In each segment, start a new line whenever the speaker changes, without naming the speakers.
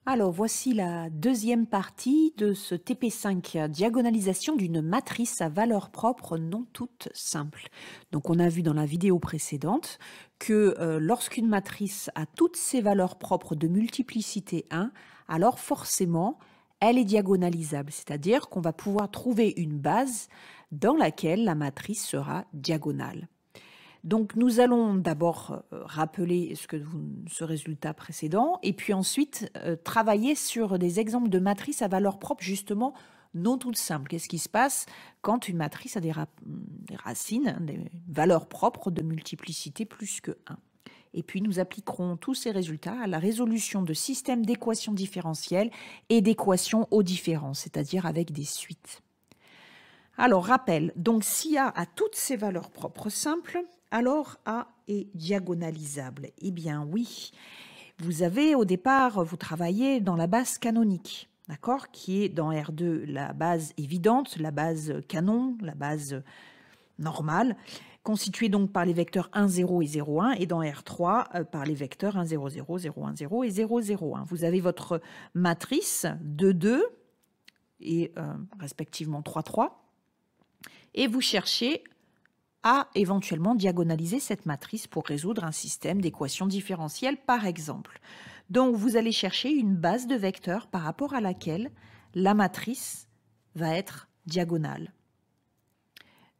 Alors, voici la deuxième partie de ce TP5 diagonalisation d'une matrice à valeur propre non toute simple. Donc, on a vu dans la vidéo précédente que lorsqu'une matrice a toutes ses valeurs propres de multiplicité 1, alors forcément, elle est diagonalisable, c'est-à-dire qu'on va pouvoir trouver une base dans laquelle la matrice sera diagonale. Donc nous allons d'abord rappeler ce résultat précédent et puis ensuite travailler sur des exemples de matrices à valeur propre justement non toutes simples. Qu'est-ce qui se passe quand une matrice a des racines, des valeurs propres de multiplicité plus que 1? Et puis nous appliquerons tous ces résultats à la résolution de systèmes d'équations différentielles et d'équations aux différences, c'est-à-dire avec des suites. Alors, rappel, donc si A a toutes ses valeurs propres simples, alors A est diagonalisable. Eh bien oui, vous avez au départ, vous travaillez dans la base canonique, d'accord, qui est dans R2 la base évidente, la base canon, la base normale, constituée donc par les vecteurs 1, 0 et 0, 1, et dans R3 par les vecteurs 1, 0, 0, 0, 1, 0 et 0, 0, 1. Vous avez votre matrice 2, 2 et respectivement 3, 3. Et vous cherchez à éventuellement diagonaliser cette matrice pour résoudre un système d'équations différentielles, par exemple. Donc, vous allez chercher une base de vecteurs par rapport à laquelle la matrice va être diagonale.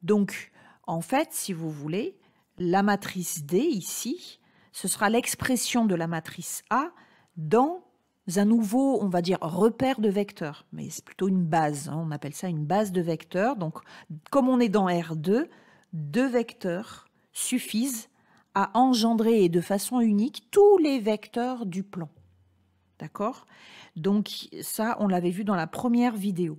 Donc, en fait, si vous voulez, la matrice D, ici, ce sera l'expression de la matrice A dans un nouveau, on va dire, repère de vecteurs. Mais c'est plutôt une base, hein, on appelle ça une base de vecteurs. Donc, comme on est dans R2, deux vecteurs suffisent à engendrer de façon unique tous les vecteurs du plan. D'accord? Donc, ça, on l'avait vu dans la première vidéo.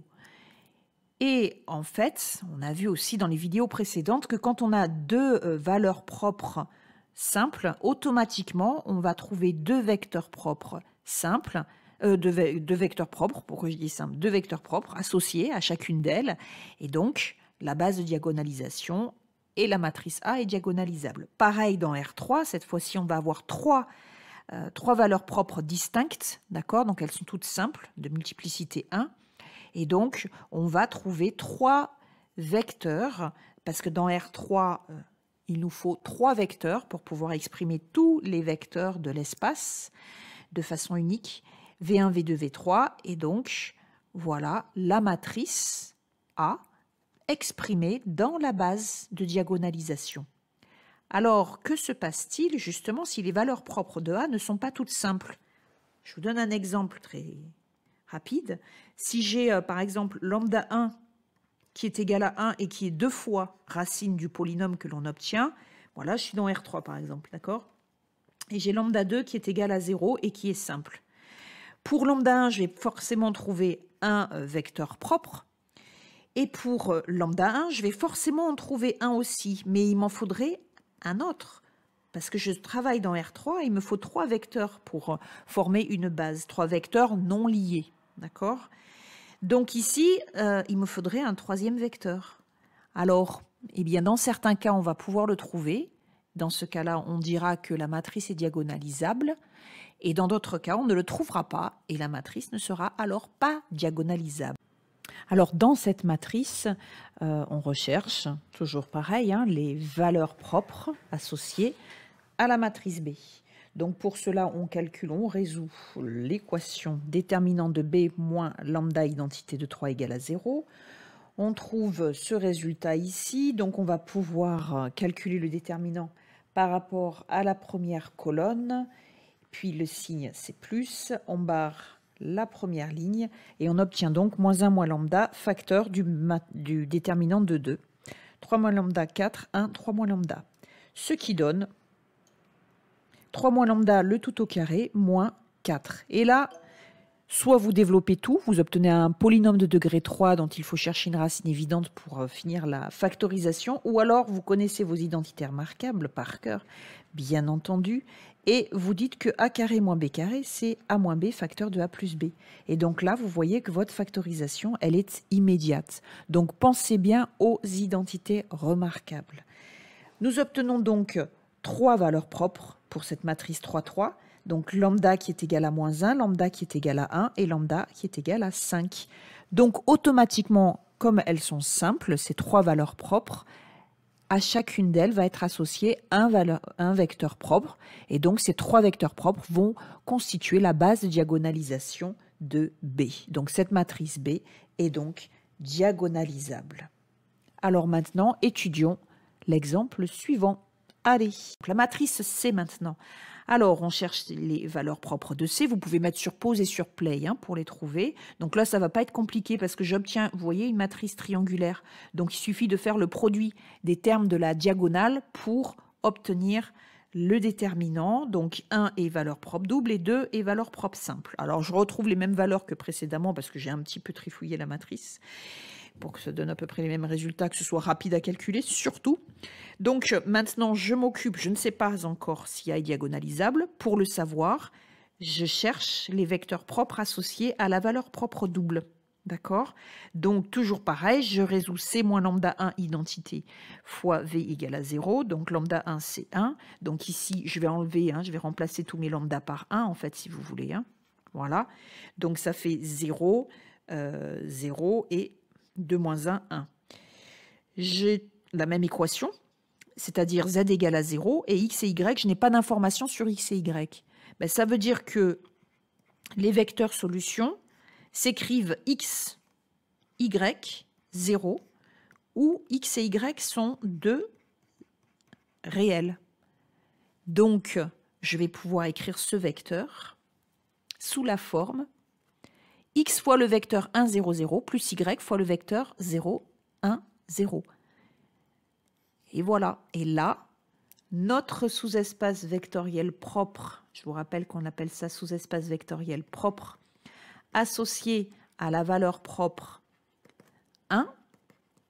Et en fait, on a vu aussi dans les vidéos précédentes que quand on a deux valeurs propres simples, automatiquement, on va trouver deux vecteurs propres simples, deux vecteurs propres, pourquoi je dis simple, deux vecteurs propres associés à chacune d'elles. Et donc, la base de diagonalisation et la matrice A est diagonalisable. Pareil dans R3, cette fois-ci, on va avoir trois valeurs propres distinctes, d'accord? Donc, elles sont toutes simples, de multiplicité 1. Et donc, on va trouver trois vecteurs, parce que dans R3, il nous faut trois vecteurs pour pouvoir exprimer tous les vecteurs de l'espace de façon unique, V1, V2, V3. Et donc, voilà la matrice A exprimée dans la base de diagonalisation. Alors, que se passe-t-il justement si les valeurs propres de A ne sont pas toutes simples? Je vous donne un exemple très rapide. Si j'ai par exemple lambda 1 qui est égal à 1 et qui est deux fois racine du polynôme que l'on obtient, voilà, je suis dans R3 par exemple, d'accord? Et j'ai lambda 2 qui est égal à 0 et qui est simple. Pour lambda 1, je vais forcément trouver un vecteur propre. Et pour lambda 1, je vais forcément en trouver un aussi, mais il m'en faudrait un autre. Parce que je travaille dans R3, il me faut trois vecteurs pour former une base, trois vecteurs non liés. D'accord? Donc ici, il me faudrait un troisième vecteur. Alors, eh bien, dans certains cas, on va pouvoir le trouver. Dans ce cas-là, on dira que la matrice est diagonalisable. Et dans d'autres cas, on ne le trouvera pas et la matrice ne sera alors pas diagonalisable. Alors, dans cette matrice, on recherche, toujours pareil, hein, les valeurs propres associées à la matrice B. Donc, pour cela, on calcule, on résout l'équation déterminant de B moins lambda identité de 3 égale à 0. On trouve ce résultat ici. Donc, on va pouvoir calculer le déterminant par rapport à la première colonne. Puis, le signe, c'est plus. On barre la première ligne et on obtient donc moins 1 moins lambda, facteur du déterminant de 2. 3 moins lambda, 4, 1, 3 moins lambda. Ce qui donne 3 moins lambda, le tout au carré, moins 4. Et là, soit vous développez tout, vous obtenez un polynôme de degré 3 dont il faut chercher une racine évidente pour finir la factorisation, ou alors vous connaissez vos identitaires marquables par cœur, bien entendu, et vous dites que a carré moins b carré, c'est a moins b facteur de a plus b. Et donc là, vous voyez que votre factorisation, elle est immédiate. Donc pensez bien aux identités remarquables. Nous obtenons donc trois valeurs propres pour cette matrice 3, 3. Donc lambda qui est égal à moins 1, lambda qui est égal à 1 et lambda qui est égal à 5. Donc automatiquement, comme elles sont simples, ces trois valeurs propres, à chacune d'elles va être associé un vecteur propre. Et donc ces trois vecteurs propres vont constituer la base de diagonalisation de B. Donc cette matrice B est donc diagonalisable. Alors maintenant, étudions l'exemple suivant. Allez, la matrice C maintenant. Alors, on cherche les valeurs propres de C. Vous pouvez mettre sur pause et sur play pour les trouver. Donc là, ça ne va pas être compliqué parce que j'obtiens, vous voyez, une matrice triangulaire. Donc, il suffit de faire le produit des termes de la diagonale pour obtenir le déterminant. Donc, 1 est valeur propre double et 2 est valeur propre simple. Alors, je retrouve les mêmes valeurs que précédemment parce que j'ai un petit peu trifouillé la matrice pour que ça donne à peu près les mêmes résultats, que ce soit rapide à calculer, surtout. Donc maintenant, je m'occupe, je ne sais pas encore si A est diagonalisable. Pour le savoir, je cherche les vecteurs propres associés à la valeur propre double. D'accord? Donc toujours pareil, je résous C moins lambda 1 identité fois V égale à 0. Donc lambda 1, c'est 1. Donc ici, je vais enlever, je vais remplacer tous mes lambda par 1, en fait, si vous voulez. Voilà. Donc ça fait 0, 0 et 2 moins 1, 1. J'ai la même équation, c'est-à-dire z égale à 0, et x et y, je n'ai pas d'informations sur x et y. Ben, ça veut dire que les vecteurs solutions s'écrivent x, y, 0, où x et y sont deux réels. Donc, je vais pouvoir écrire ce vecteur sous la forme x fois le vecteur 1, 0, 0, plus y fois le vecteur 0, 1, 0. Et voilà. Et là, notre sous-espace vectoriel propre, je vous rappelle qu'on appelle ça sous-espace vectoriel propre, associé à la valeur propre 1,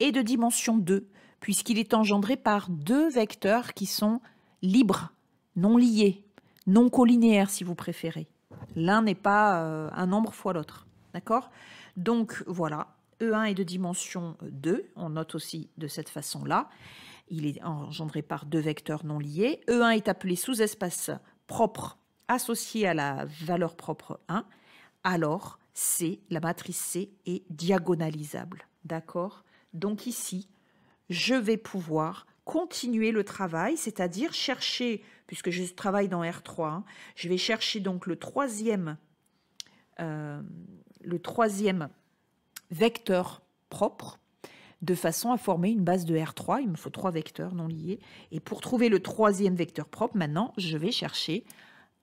est de dimension 2, puisqu'il est engendré par deux vecteurs qui sont libres, non liés, non collinéaires si vous préférez. L'un n'est pas un nombre fois l'autre. D'accord? Donc voilà, E1 est de dimension 2, on note aussi de cette façon-là. Il est engendré par deux vecteurs non liés. E1 est appelé sous-espace propre associé à la valeur propre 1. Alors, C, la matrice C est diagonalisable. D'accord? Donc ici, je vais pouvoir continuer le travail, c'est-à-dire chercher, puisque je travaille dans R3, je vais chercher donc le troisième vecteur propre de façon à former une base de R3. Il me faut trois vecteurs non liés. Et pour trouver le troisième vecteur propre, maintenant, je vais chercher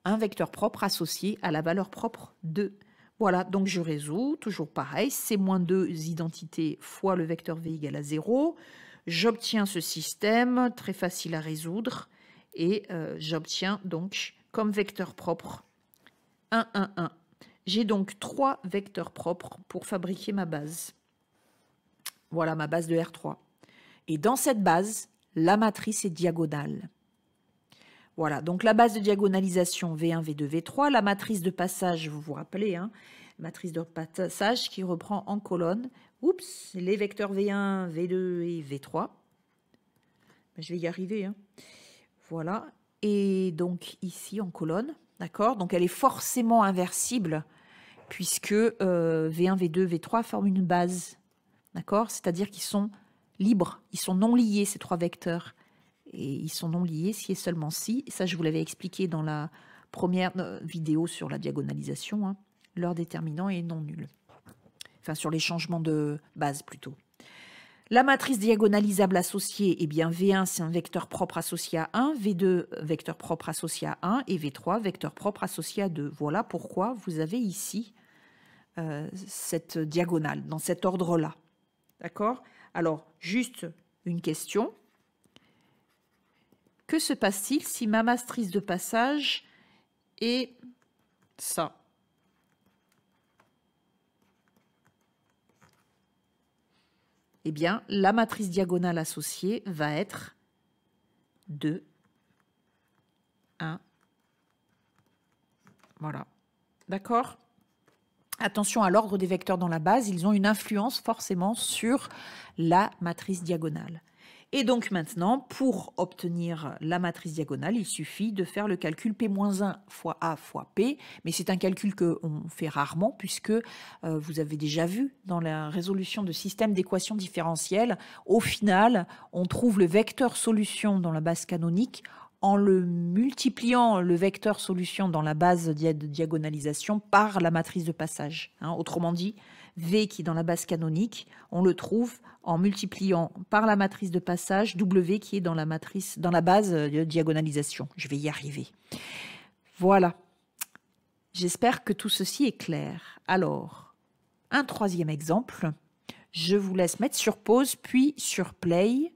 un vecteur propre associé à la valeur propre 2. Voilà, donc je résous, toujours pareil, C-2 identités fois le vecteur V égale à 0. J'obtiens ce système, très facile à résoudre, et j'obtiens donc comme vecteur propre 1, 1, 1. J'ai donc trois vecteurs propres pour fabriquer ma base. Voilà ma base de R3. Et dans cette base, la matrice est diagonale. Voilà, donc la base de diagonalisation V1, V2, V3. La matrice de passage, vous vous rappelez, matrice de passage qui reprend en colonne. Oups, les vecteurs V1, V2 et V3. Je vais y arriver. Voilà. Et donc ici en colonne, d'accord? Donc elle est forcément inversible puisque V1, V2, V3 forment une base. D'accord? C'est-à-dire qu'ils sont libres, ils sont non liés, ces trois vecteurs. Et ils sont non liés si et seulement si. Et ça, je vous l'avais expliqué dans la première vidéo sur la diagonalisation. Leur déterminant est non nul. Enfin, sur les changements de base plutôt. La matrice diagonalisable associée, eh bien V1, c'est un vecteur propre associé à 1, V2, vecteur propre associé à 1, et V3, vecteur propre associé à 2. Voilà pourquoi vous avez ici cette diagonale, dans cet ordre-là. D'accord? Alors, juste une question. Que se passe-t-il si ma matrice de passage est ça? Eh bien, la matrice diagonale associée va être 2, 1. Voilà. D'accord? Attention à l'ordre des vecteurs dans la base, ils ont une influence forcément sur la matrice diagonale. Et donc maintenant, pour obtenir la matrice diagonale, il suffit de faire le calcul P-1 fois A fois P, mais c'est un calcul qu'on fait rarement puisque vous avez déjà vu dans la résolution de systèmes d'équations différentielles, au final, on trouve le vecteur solution dans la base canonique en le multipliant le vecteur solution dans la base de diagonalisation par la matrice de passage. Autrement dit, V qui est dans la base canonique, on le trouve en multipliant par la matrice de passage W qui est dans la base de diagonalisation. Je vais y arriver. Voilà. J'espère que tout ceci est clair. Alors, un troisième exemple. Je vous laisse mettre sur pause puis sur play.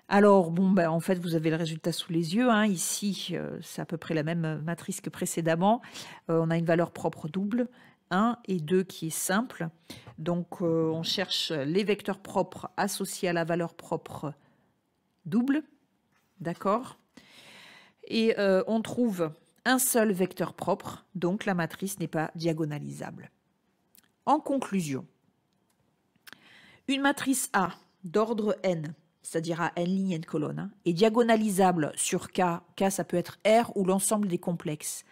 Alors, en fait, vous avez le résultat sous les yeux. Ici, c'est à peu près la même matrice que précédemment. On a une valeur propre double, 1 et 2 qui est simple. Donc, on cherche les vecteurs propres associés à la valeur propre double. D'accord? Et on trouve un seul vecteur propre, donc la matrice n'est pas diagonalisable. En conclusion, une matrice A d'ordre n, c'est-à-dire à n lignes, n colonnes, est diagonalisable sur K. K, ça peut être R ou l'ensemble des complexes.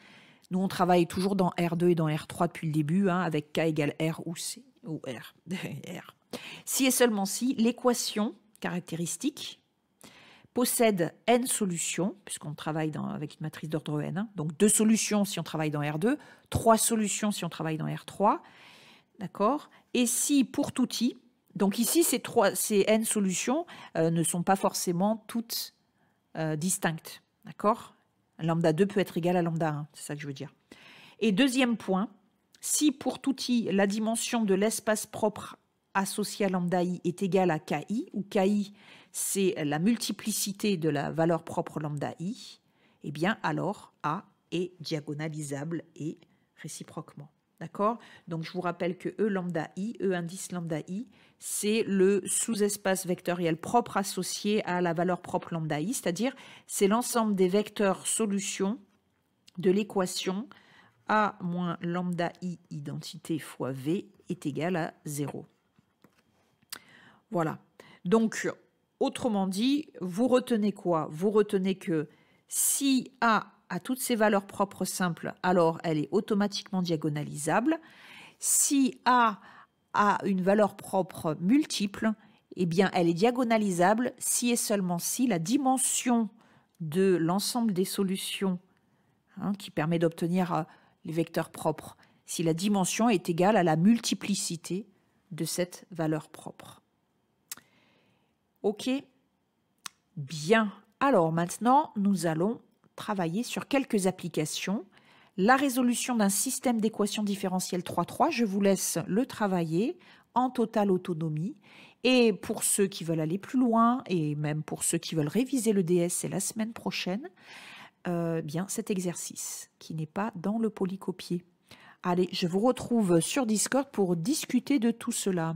Nous, on travaille toujours dans R2 et dans R3 depuis le début, avec K égale R ou C, ou R. R. Si et seulement si l'équation caractéristique possède n solutions, puisqu'on travaille avec une matrice d'ordre n, donc 2 solutions si on travaille dans R2, 3 solutions si on travaille dans R3, d'accord? Et si pour tout i, donc ici, ces n solutions ne sont pas forcément toutes distinctes. D'accord? Lambda 2 peut être égal à lambda 1, c'est ça que je veux dire. Et deuxième point, si pour tout i, la dimension de l'espace propre associé à lambda i est égale à ki, où ki, c'est la multiplicité de la valeur propre lambda i, eh bien alors A est diagonalisable et réciproquement. D'accord? Donc, je vous rappelle que E lambda I, E indice lambda I, c'est le sous-espace vectoriel propre associé à la valeur propre lambda I, c'est-à-dire c'est l'ensemble des vecteurs solutions de l'équation A moins lambda I identité fois V est égal à 0. Voilà. Donc, autrement dit, vous retenez quoi? Vous retenez que si A a toutes ses valeurs propres simples, alors elle est automatiquement diagonalisable. Si A a une valeur propre multiple, eh bien elle est diagonalisable si et seulement si la dimension de l'ensemble des solutions qui permet d'obtenir les vecteurs propres, si la dimension est égale à la multiplicité de cette valeur propre. Ok? Bien. Alors maintenant, nous allons travailler sur quelques applications. La résolution d'un système d'équations différentielles 3,3, je vous laisse le travailler en totale autonomie. Et pour ceux qui veulent aller plus loin, et même pour ceux qui veulent réviser le DS, c'est la semaine prochaine, bien cet exercice qui n'est pas dans le polycopier. Allez, je vous retrouve sur Discord pour discuter de tout cela.